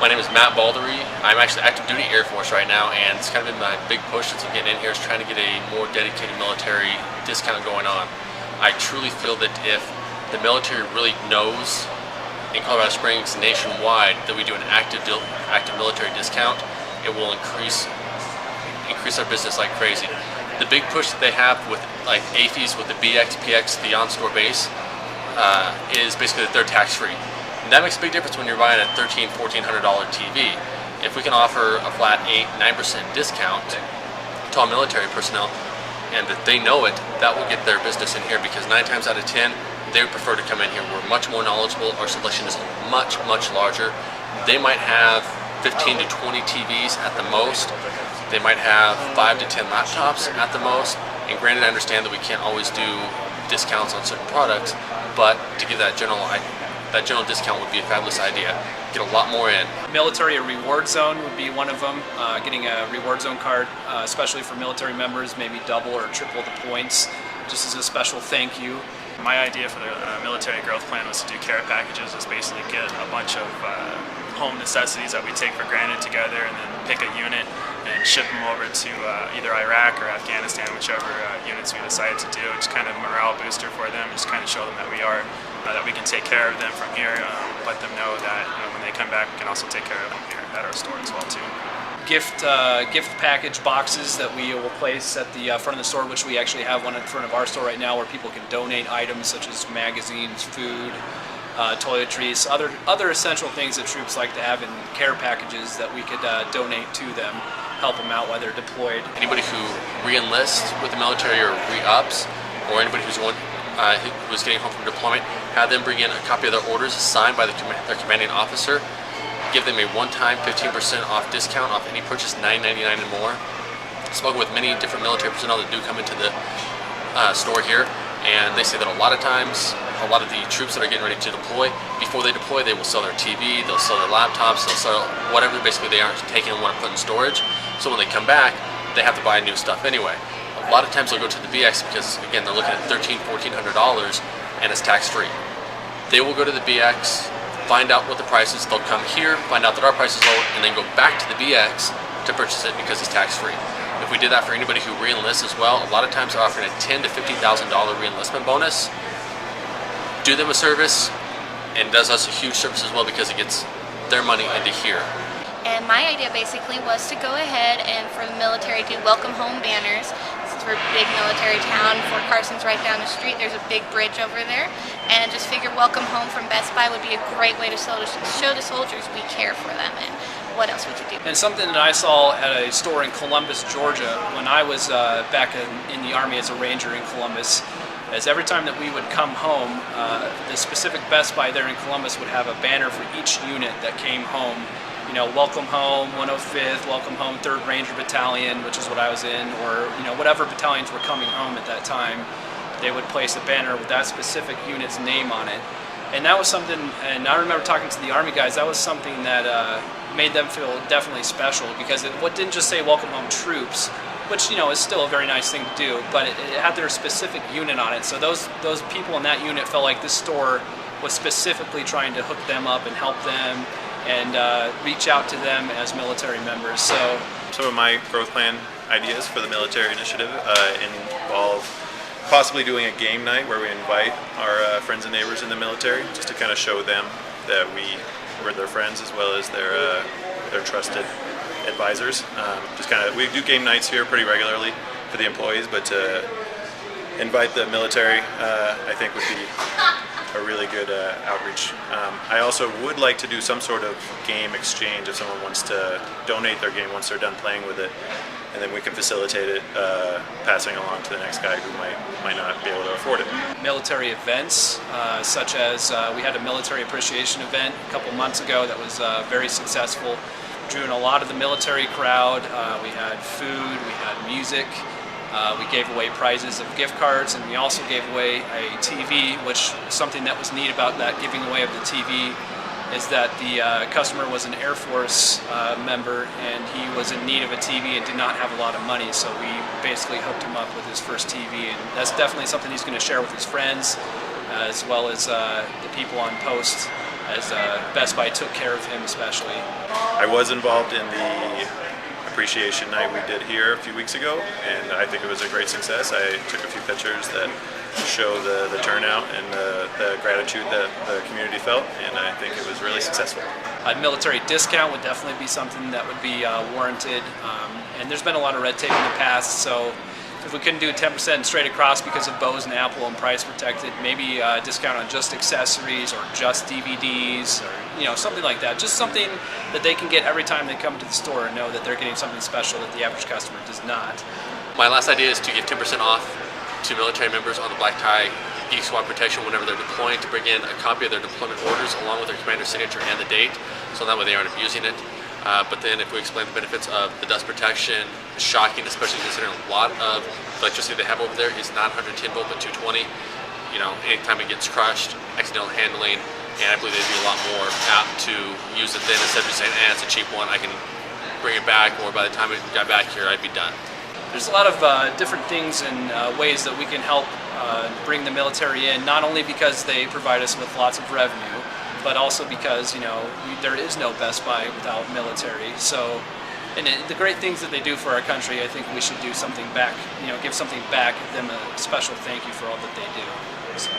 My name is Matt Baldery. I'm actually active duty Air Force right now, and it's kind of been my big push since I'm getting in here is trying to get a more dedicated military discount going on. I truly feel that if the military really knows in Colorado Springs nationwide that we do an active military discount, it will increase our business like crazy. The big push that they have with like AAFES with the BX, PX, the on-store base is basically that they're tax-free. And that makes a big difference when you're buying a $1,300, $1,400 TV. If we can offer a flat 8-9% discount to all military personnel, and that they know it, that will get their business in here, because 9 times out of 10, they would prefer to come in here. We're much more knowledgeable. Our selection is much, much larger. They might have 15 to 20 TVs at the most. They might have 5 to 10 laptops at the most. And granted, I understand that we can't always do discounts on certain products, but to give that general discount would be a fabulous idea. Get a lot more in. Military reward zone would be one of them. Getting a reward zone card, especially for military members, maybe double or triple the points, just as a special thank you. My idea for the military growth plan was to do care packages, is basically get a bunch of home necessities that we take for granted together, and then pick a unit and ship them over to either Iraq or Afghanistan, whichever units we decide to do. It's kind of a morale booster for them, just kind of show them that that we can take care of them from here, let them know that when they come back we can also take care of them here at our store as well too. Gift package boxes that we will place at the front of the store, which we actually have one in front of our store right now, where people can donate items such as magazines, food, toiletries, other essential things that troops like to have in care packages that we could donate to them, help them out while they're deployed. Anybody who re-enlists with the military or re-ups, or anybody who's getting home from deployment, have them bring in a copy of their orders signed by their commanding officer. Give them a one-time 15% off discount off any purchase $9.99 and more. I've spoken with many different military personnel that do come into the store here, and they say that a lot of times, a lot of the troops that are getting ready to deploy, before they deploy, they will sell their TV, they'll sell their laptops, they'll sell whatever basically they aren't taking and want to put in storage. So when they come back, they have to buy new stuff anyway. A lot of times they'll go to the BX because, again, they're looking at $1,300, $1,400 and it's tax-free. They will go to the BX, find out what the price is, they'll come here, find out that our price is lower, and then go back to the BX to purchase it because it's tax-free. If we did that for anybody who re-enlists as well, a lot of times they're offering a $10,000 to $50,000 re-enlistment bonus. Do them a service, and does us a huge service as well, because it gets their money into here. And my idea basically was to go ahead and for the military do welcome home banners. Since we're a big military town, Fort Carson's right down the street, there's a big bridge over there, and just figure welcome home from Best Buy would be a great way to show the soldiers we care for them, and what else we could do. And something that I saw at a store in Columbus, Georgia, when I was back in the Army as a Ranger in Columbus, is every time that we would come home, the specific Best Buy there in Columbus would have a banner for each unit that came home. You know, welcome home 105th, welcome home 3rd Ranger Battalion, which is what I was in, or whatever battalions were coming home at that time. They would place a banner with that specific unit's name on it. And that was something, and I remember talking to the Army guys, that was something that made them feel definitely special, because it didn't just say welcome home troops, which is still a very nice thing to do, but it had their specific unit on it. So those people in that unit felt like this store was specifically trying to hook them up and help them and reach out to them as military members. So some of my growth plan ideas for the military initiative involve possibly doing a game night where we invite our friends and neighbors in the military, just to kind of show them that we're their friends as well as their trusted advisors. We do game nights here pretty regularly for the employees, but to invite the military I think would be a really good outreach. I also would like to do some sort of game exchange if someone wants to donate their game once they're done playing with it, and then we can facilitate it passing along to the next guy who might not be able to afford it. Military events, such as we had a military appreciation event a couple months ago that was very successful. Drew in a lot of the military crowd. We had food, we had music, we gave away prizes of gift cards, and we also gave away a TV, which something that was neat about that giving away of the TV is that the customer was an Air Force member, and he was in need of a TV and did not have a lot of money, so we basically hooked him up with his first TV, and that's definitely something he's going to share with his friends as well as the people on post as Best Buy took care of him especially. I was involved in the appreciation night we did here a few weeks ago, and I think it was a great success. I took a few pictures that show the turnout and the gratitude that the community felt, and I think it was really successful. A military discount would definitely be something that would be warranted, and there's been a lot of red tape in the past, so if we couldn't do 10% straight across because of Bose and Apple and price protected, maybe a discount on just accessories or just DVDs or something like that. Just something that they can get every time they come to the store and know that they're getting something special that the average customer does not. My last idea is to give 10% off to military members on the Black Tie Geek Squad protection whenever they're deploying, to bring in a copy of their deployment orders along with their commander's signature and the date, so that way they aren't abusing it. But then if we explain the benefits of the dust protection, shocking, especially considering a lot of electricity they have over there is not 110 volt but 220. Anytime it gets crushed, accidental handling, and I believe they'd be a lot more apt to use it then instead of just saying, it's a cheap one, I can bring it back, or by the time it got back here, I'd be done. There's a lot of different things and ways that we can help bring the military in, not only because they provide us with lots of revenue, but also because there is no Best Buy without military. So, and the great things that they do for our country, I think we should do something back. Give something back, give them a special thank you for all that they do. So.